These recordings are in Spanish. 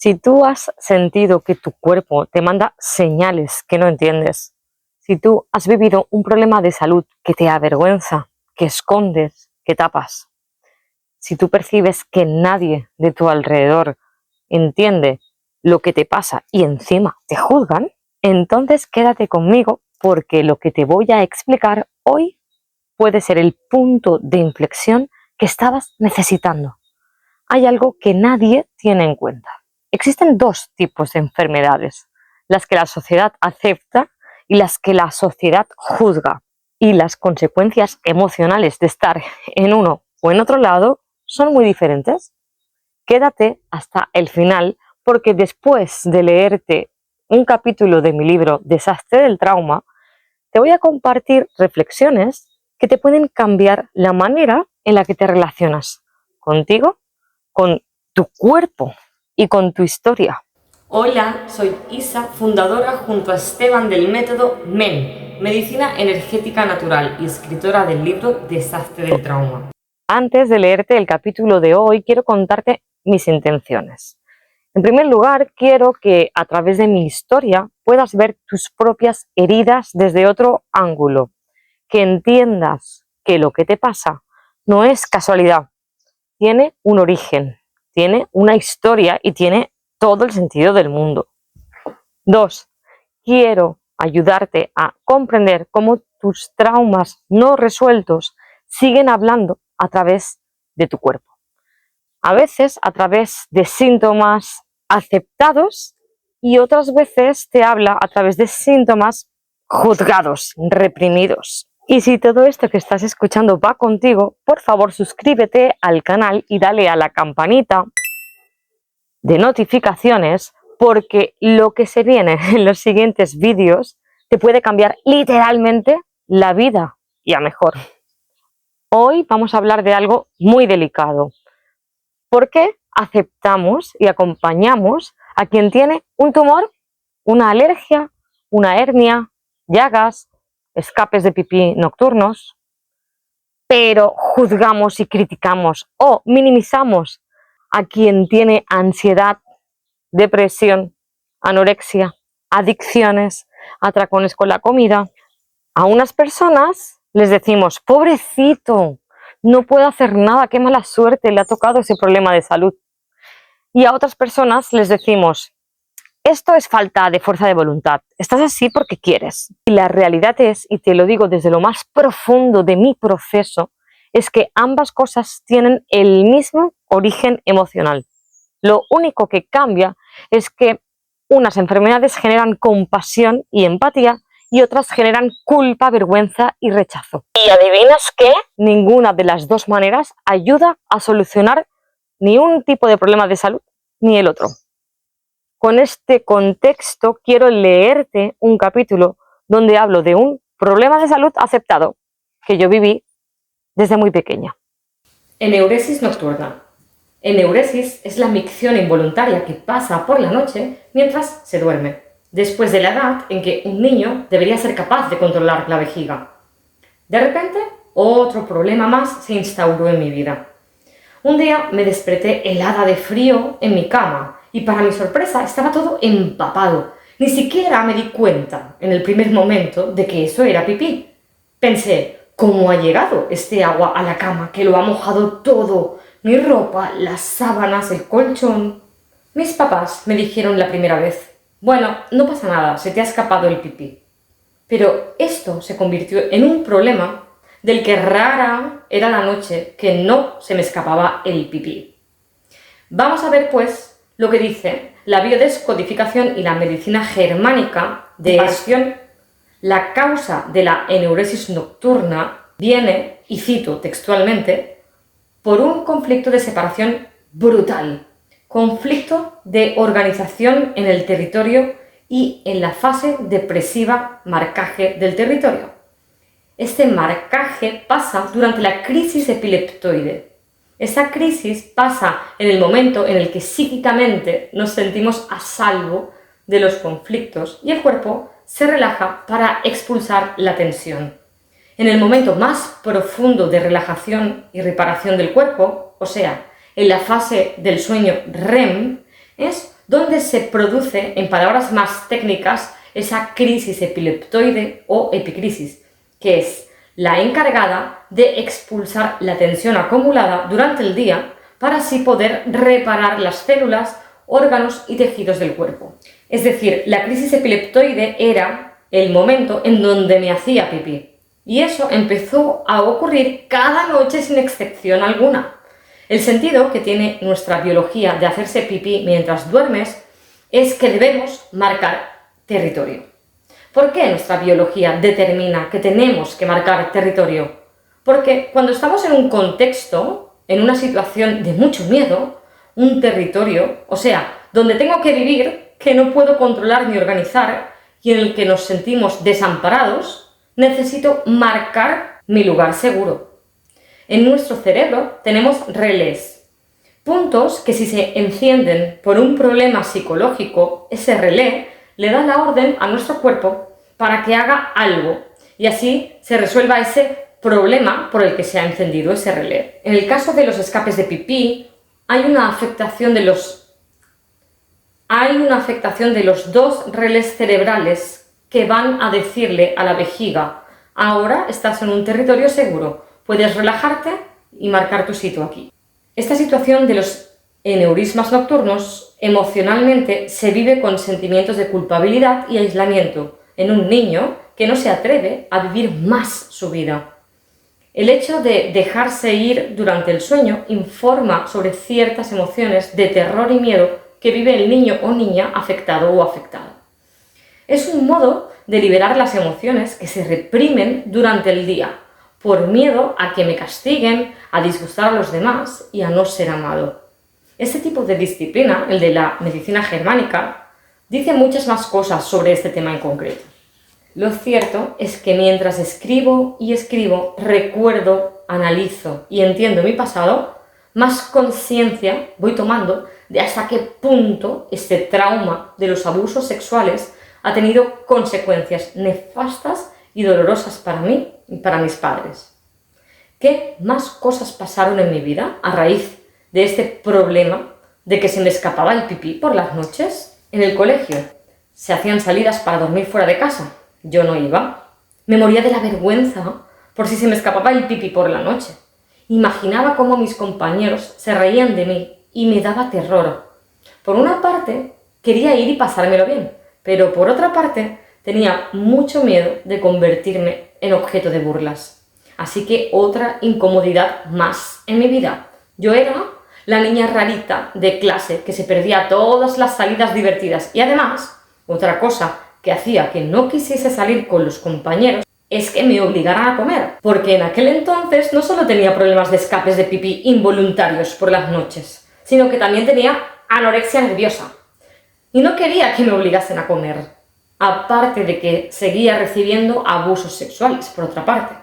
Si tú has sentido que tu cuerpo te manda señales que no entiendes, si tú has vivido un problema de salud que te avergüenza, que escondes, que tapas, si tú percibes que nadie de tu alrededor entiende lo que te pasa y encima te juzgan, entonces quédate conmigo porque lo que te voy a explicar hoy puede ser el punto de inflexión que estabas necesitando. Hay algo que nadie tiene en cuenta. Existen dos tipos de enfermedades, las que la sociedad acepta y las que la sociedad juzga. Y las consecuencias emocionales de estar en uno o en otro lado son muy diferentes. Quédate hasta el final porque después de leerte un capítulo de mi libro Desastre del Trauma, te voy a compartir reflexiones que te pueden cambiar la manera en la que te relacionas contigo, con tu cuerpo y con tu historia. Hola, soy Isa, fundadora junto a Esteban del método MEN, Medicina Energética Natural, y escritora del libro Desastre del Trauma. Antes de leerte el capítulo de hoy, quiero contarte mis intenciones. En primer lugar, quiero que a través de mi historia puedas ver tus propias heridas desde otro ángulo, que entiendas que lo que te pasa no es casualidad, tiene un origen, tiene una historia y tiene todo el sentido del mundo. 2. Quiero ayudarte a comprender cómo tus traumas no resueltos siguen hablando a través de tu cuerpo. A veces a través de síntomas aceptados y otras veces te habla a través de síntomas juzgados, reprimidos. Y si todo esto que estás escuchando va contigo, por favor suscríbete al canal y dale a la campanita de notificaciones, porque lo que se viene en los siguientes vídeos te puede cambiar literalmente la vida y a mejor. Hoy vamos a hablar de algo muy delicado. ¿Por qué aceptamos y acompañamos a quien tiene un tumor, una alergia, una hernia, llagas, escapes de pipí nocturnos, pero juzgamos y criticamos o minimizamos a quien tiene ansiedad, depresión, anorexia, adicciones, atracones con la comida? A unas personas les decimos, pobrecito, no puedo hacer nada, qué mala suerte, le ha tocado ese problema de salud. Y a otras personas les decimos, esto es falta de fuerza de voluntad, estás así porque quieres. Y la realidad es, y te lo digo desde lo más profundo de mi proceso, es que ambas cosas tienen el mismo origen emocional. Lo único que cambia es que unas enfermedades generan compasión y empatía y otras generan culpa, vergüenza y rechazo. ¿Y adivinas qué? Ninguna de las dos maneras ayuda a solucionar ni un tipo de problema de salud ni el otro. Con este contexto quiero leerte un capítulo donde hablo de un problema de salud aceptado que yo viví desde muy pequeña. Eneuresis nocturna. Eneuresis es la micción involuntaria que pasa por la noche mientras se duerme, después de la edad en que un niño debería ser capaz de controlar la vejiga. De repente, otro problema más se instauró en mi vida. Un día me desperté helada de frío en mi cama y para mi sorpresa estaba todo empapado. Ni siquiera me di cuenta en el primer momento de que eso era pipí. Pensé, ¿cómo ha llegado este agua a la cama que lo ha mojado todo? Mi ropa, las sábanas, el colchón. Mis papás me dijeron la primera vez, bueno, no pasa nada, se te ha escapado el pipí. Pero esto se convirtió en un problema del que rara era la noche que no se me escapaba el pipí. Vamos a ver pues lo que dice la biodescodificación y la medicina germánica de acción. La causa de la eneuresis nocturna viene, y cito textualmente, por un conflicto de separación brutal, conflicto de organización en el territorio y en la fase depresiva marcaje del territorio. Este marcaje pasa durante la crisis epileptoide. Esa crisis pasa en el momento en el que psíquicamente nos sentimos a salvo de los conflictos y el cuerpo se relaja para expulsar la tensión. En el momento más profundo de relajación y reparación del cuerpo, o sea, en la fase del sueño REM, es donde se produce, en palabras más técnicas, esa crisis epileptoide o epicrisis, que es la encargada de expulsar la tensión acumulada durante el día para así poder reparar las células, órganos y tejidos del cuerpo. Es decir, la crisis epileptoide era el momento en donde me hacía pipí. Y eso empezó a ocurrir cada noche sin excepción alguna. El sentido que tiene nuestra biología de hacerse pipí mientras duermes es que debemos marcar territorio. ¿Por qué nuestra biología determina que tenemos que marcar territorio? Porque cuando estamos en un contexto, en una situación de mucho miedo, un territorio, o sea, donde tengo que vivir, que no puedo controlar ni organizar y en el que nos sentimos desamparados, necesito marcar mi lugar seguro. En nuestro cerebro tenemos relés, puntos que si se encienden por un problema psicológico, ese relé le da la orden a nuestro cuerpo para que haga algo y así se resuelva ese problema por el que se ha encendido ese relé. En el caso de los escapes de pipí, hay una afectación de los dos relés cerebrales que van a decirle a la vejiga: ahora estás en un territorio seguro, puedes relajarte y marcar tu sitio aquí. Esta situación de los eneurismas nocturnos emocionalmente se vive con sentimientos de culpabilidad y aislamiento en un niño que no se atreve a vivir más su vida. El hecho de dejarse ir durante el sueño informa sobre ciertas emociones de terror y miedo que vive el niño o niña afectado o afectada. Es un modo de liberar las emociones que se reprimen durante el día, por miedo a que me castiguen, a disgustar a los demás y a no ser amado. Este tipo de disciplina, el de la medicina germánica, dice muchas más cosas sobre este tema en concreto. Lo cierto es que mientras escribo y escribo, recuerdo, analizo y entiendo mi pasado, más conciencia voy tomando de hasta qué punto este trauma de los abusos sexuales ha tenido consecuencias nefastas y dolorosas para mí y para mis padres. ¿Qué más cosas pasaron en mi vida a raíz de este problema de que se me escapaba el pipí por las noches? En el colegio se hacían salidas para dormir fuera de casa. Yo no iba. Me moría de la vergüenza por si se me escapaba el pipí por la noche. Imaginaba cómo mis compañeros se reían de mí y me daba terror. Por una parte, quería ir y pasármelo bien, pero por otra parte, tenía mucho miedo de convertirme en objeto de burlas. Así que otra incomodidad más en mi vida. Yo era la niña rarita de clase que se perdía todas las salidas divertidas y además, otra cosa que hacía que no quisiese salir con los compañeros es que me obligaran a comer, porque en aquel entonces no solo tenía problemas de escapes de pipí involuntarios por las noches, sino que también tenía anorexia nerviosa. Y no quería que me obligasen a comer, aparte de que seguía recibiendo abusos sexuales, por otra parte.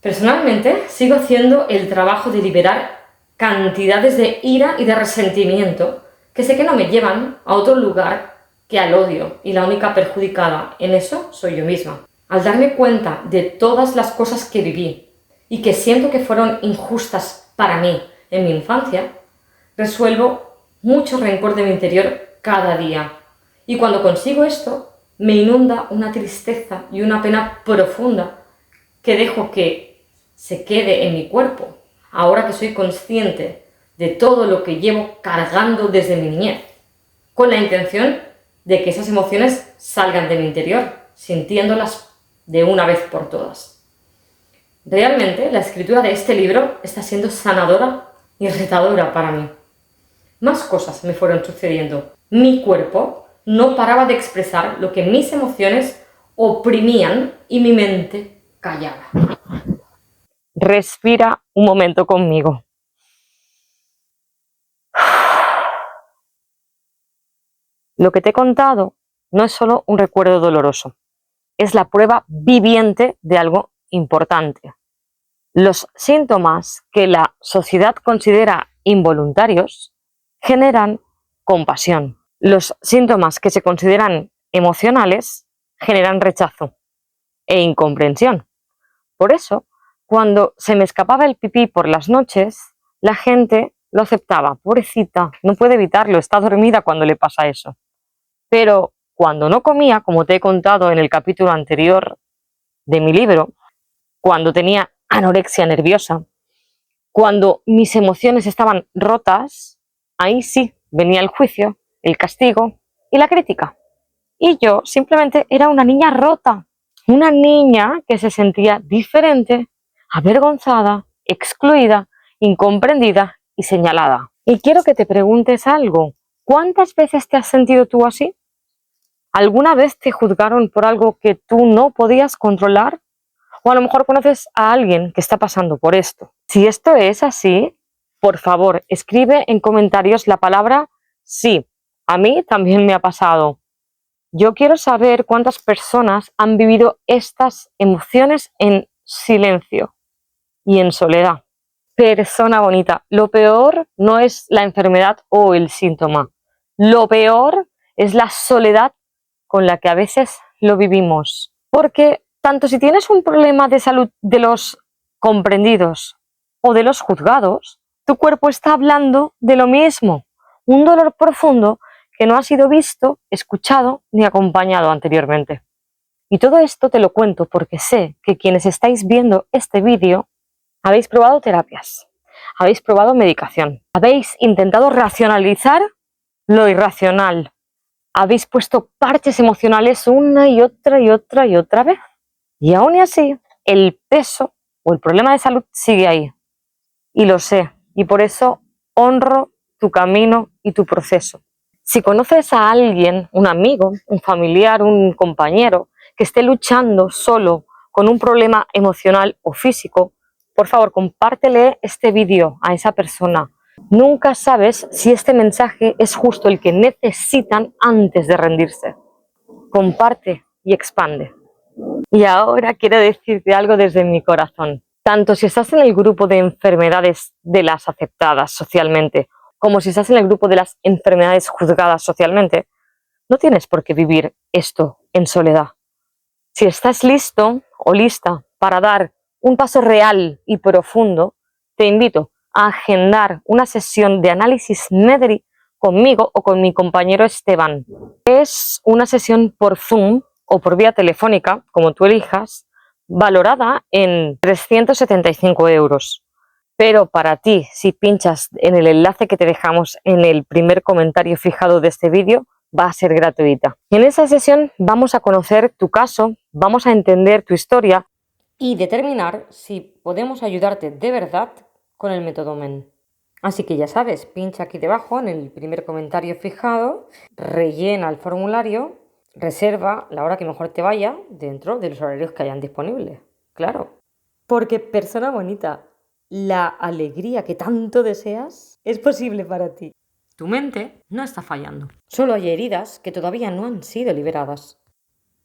Personalmente, sigo haciendo el trabajo de liberar cantidades de ira y de resentimiento que sé que no me llevan a otro lugar que al odio, y la única perjudicada en eso soy yo misma. Al darme cuenta de todas las cosas que viví y que siento que fueron injustas para mí en mi infancia, resuelvo mucho rencor de mi interior cada día. Y cuando consigo esto, me inunda una tristeza y una pena profunda que dejo que se quede en mi cuerpo, ahora que soy consciente de todo lo que llevo cargando desde mi niñez, con la intención de que esas emociones salgan de mi interior, sintiéndolas de una vez por todas. Realmente, la escritura de este libro está siendo sanadora y retadora para mí. Más cosas me fueron sucediendo. Mi cuerpo no paraba de expresar lo que mis emociones oprimían y mi mente callaba. Respira un momento conmigo. Lo que te he contado no es solo un recuerdo doloroso, es la prueba viviente de algo importante. Los síntomas que la sociedad considera involuntarios generan compasión. Los síntomas que se consideran emocionales generan rechazo e incomprensión. Por eso, cuando se me escapaba el pipí por las noches, la gente lo aceptaba, pobrecita, no puede evitarlo, está dormida cuando le pasa eso. Pero cuando no comía, como te he contado en el capítulo anterior de mi libro, cuando tenía anorexia nerviosa, cuando mis emociones estaban rotas, ahí sí venía el juicio, el castigo y la crítica. Y yo simplemente era una niña rota, una niña que se sentía diferente, avergonzada, excluida, incomprendida y señalada. Y quiero que te preguntes algo. ¿Cuántas veces te has sentido tú así? ¿Alguna vez te juzgaron por algo que tú no podías controlar? O a lo mejor conoces a alguien que está pasando por esto. Si esto es así, por favor, escribe en comentarios la palabra sí. A mí también me ha pasado. Yo quiero saber cuántas personas han vivido estas emociones en silencio y en soledad. Persona bonita, lo peor no es la enfermedad o el síntoma. Lo peor es la soledad con la que a veces lo vivimos. Porque tanto si tienes un problema de salud de los comprendidos o de los juzgados, tu cuerpo está hablando de lo mismo. Un dolor profundo que no ha sido visto, escuchado ni acompañado anteriormente. Y todo esto te lo cuento porque sé que quienes estáis viendo este vídeo habéis probado terapias, habéis probado medicación, habéis intentado racionalizar lo irracional, habéis puesto parches emocionales una y otra y otra y otra vez. Y aún y así, el peso o el problema de salud sigue ahí. Y lo sé. Y por eso honro tu camino y tu proceso. Si conoces a alguien, un amigo, un familiar, un compañero, que esté luchando solo con un problema emocional o físico, por favor, compártele este vídeo a esa persona. Nunca sabes si este mensaje es justo el que necesitan antes de rendirse. Comparte y expande. Y ahora quiero decirte algo desde mi corazón. Tanto si estás en el grupo de enfermedades de las aceptadas socialmente, como si estás en el grupo de las enfermedades juzgadas socialmente, no tienes por qué vivir esto en soledad. Si estás listo o lista para dar un paso real y profundo, te invito a agendar una sesión de análisis MEDRI conmigo o con mi compañero Esteban. Es una sesión por Zoom o por vía telefónica, como tú elijas, valorada en 375 euros. Pero para ti, si pinchas en el enlace que te dejamos en el primer comentario fijado de este vídeo, va a ser gratuita. En esa sesión vamos a conocer tu caso, vamos a entender tu historia y determinar si podemos ayudarte de verdad con el método MEN. Así que ya sabes, pincha aquí debajo en el primer comentario fijado, rellena el formulario, reserva la hora que mejor te vaya dentro de los horarios que hayan disponibles. Claro. Porque, persona bonita, la alegría que tanto deseas es posible para ti. Tu mente no está fallando. Solo hay heridas que todavía no han sido liberadas.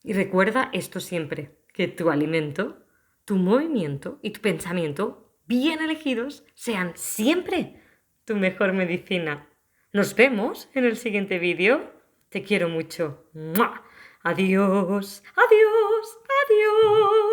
Y recuerda esto siempre, que tu alimento, tu movimiento y tu pensamiento bien elegidos sean siempre tu mejor medicina. Nos vemos en el siguiente vídeo. Te quiero mucho. ¡Mua! Adiós, adiós, adiós.